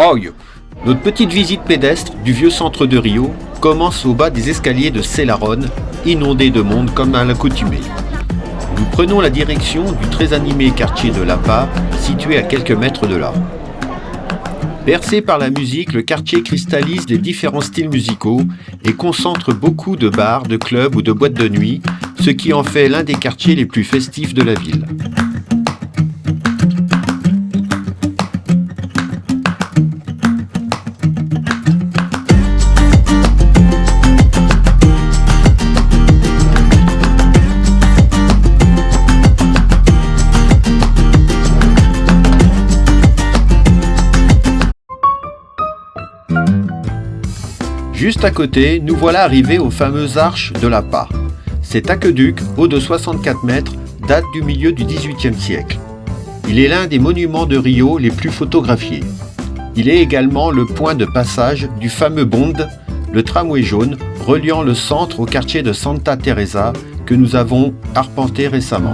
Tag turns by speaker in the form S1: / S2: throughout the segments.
S1: Hoy, notre petite visite pédestre du vieux centre de Rio commence au bas des escaliers de Selarón, inondés de monde comme à l'accoutumée. Nous prenons la direction du très animé quartier de Lapa, situé à quelques mètres de là. Bercé par la musique, le quartier cristallise les différents styles musicaux et concentre beaucoup de bars, de clubs ou de boîtes de nuit, ce qui en fait l'un des quartiers les plus festifs de la ville. Juste à côté, nous voilà arrivés aux fameuses arches de Lapa. Cet aqueduc, haut de 64 mètres, date du milieu du XVIIIe siècle. Il est l'un des monuments de Rio les plus photographiés. Il est également le point de passage du fameux Bonde, le tramway jaune, reliant le centre au quartier de Santa Teresa que nous avons arpenté récemment.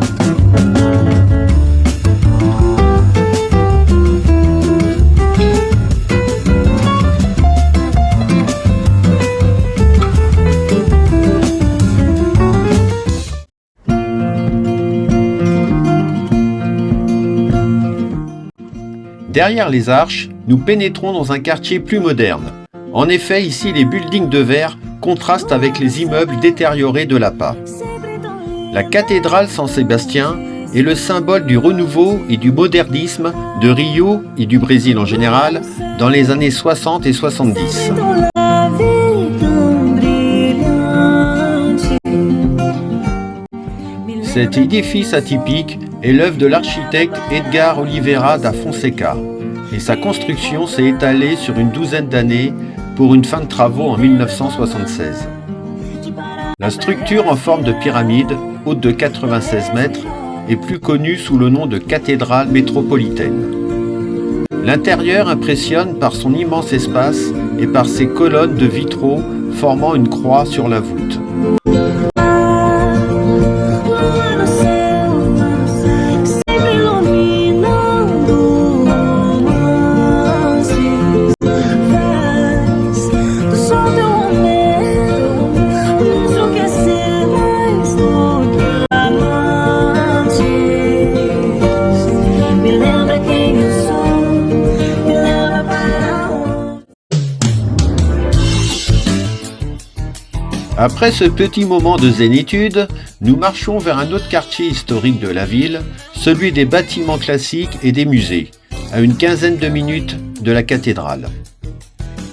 S1: Derrière les arches, nous pénétrons dans un quartier plus moderne. En effet, ici, les buildings de verre contrastent avec les immeubles détériorés de Lapa. La cathédrale San Sébastien est le symbole du renouveau et du modernisme de Rio et du Brésil en général dans les années 60 et 70. Cet édifice atypique est l'œuvre de l'architecte Edgar Oliveira da Fonseca et sa construction s'est étalée sur une douzaine d'années pour une fin de travaux en 1976. La structure en forme de pyramide, haute de 96 mètres, est plus connue sous le nom de cathédrale métropolitaine. L'intérieur impressionne par son immense espace et par ses colonnes de vitraux formant une croix sur la voûte. Après ce petit moment de zénitude, nous marchons vers un autre quartier historique de la ville, celui des bâtiments classiques et des musées, à une quinzaine de minutes de la cathédrale.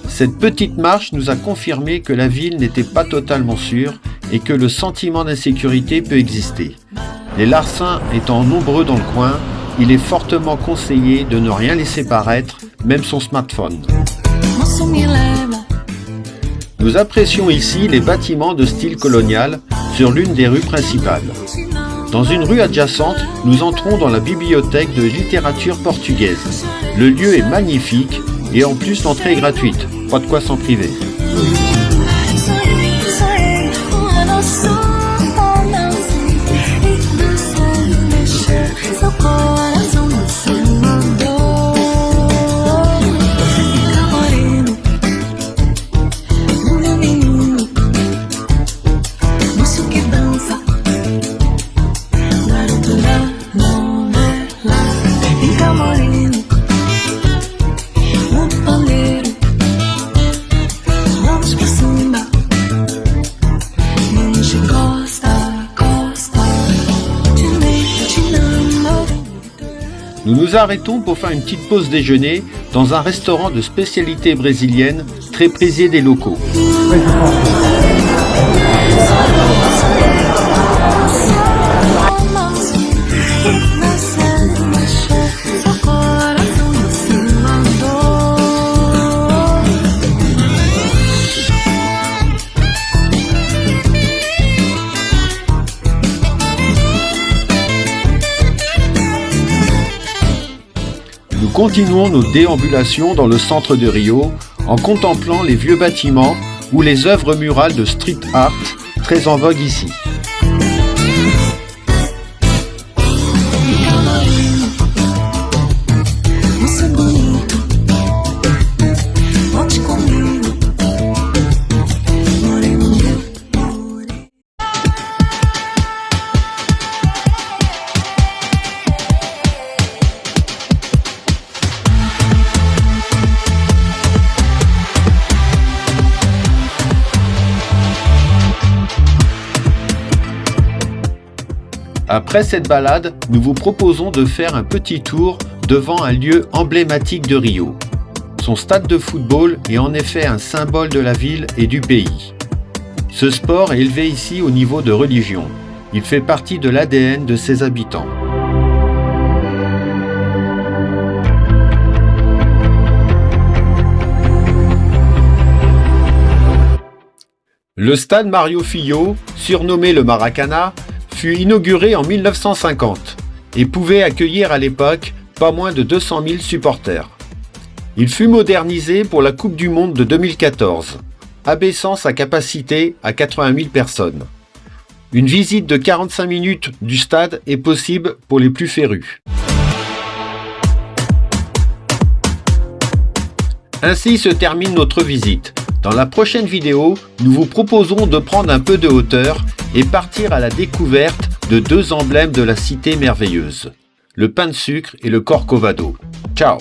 S1: Cette petite marche nous a confirmé que la ville n'était pas totalement sûre et que le sentiment d'insécurité peut exister. Les larcins étant nombreux dans le coin, il est fortement conseillé de ne rien laisser paraître, même son smartphone. Nous apprécions ici les bâtiments de style colonial sur l'une des rues principales. Dans une rue adjacente, nous entrons dans la bibliothèque de littérature portugaise. Le lieu est magnifique et en plus l'entrée est gratuite, pas de quoi s'en priver. Nous nous arrêtons pour faire une petite pause déjeuner dans un restaurant de spécialité brésilienne très prisé des locaux. Nous continuons nos déambulations dans le centre de Rio en contemplant les vieux bâtiments ou les œuvres murales de street art très en vogue ici. Après cette balade, nous vous proposons de faire un petit tour devant un lieu emblématique de Rio. Son stade de football est en effet un symbole de la ville et du pays. Ce sport est élevé ici au niveau de religion. Il fait partie de l'ADN de ses habitants. Le stade Mario Filho, surnommé le Maracana, fut inauguré en 1950 et pouvait accueillir à l'époque pas moins de 200 000 supporters. Il fut modernisé pour la Coupe du Monde de 2014, abaissant sa capacité à 80 000 personnes. Une visite de 45 minutes du stade est possible pour les plus férus. Ainsi se termine notre visite. Dans la prochaine vidéo, nous vous proposons de prendre un peu de hauteur et partir à la découverte de deux emblèmes de la cité merveilleuse, le pain de sucre et le Corcovado. Ciao!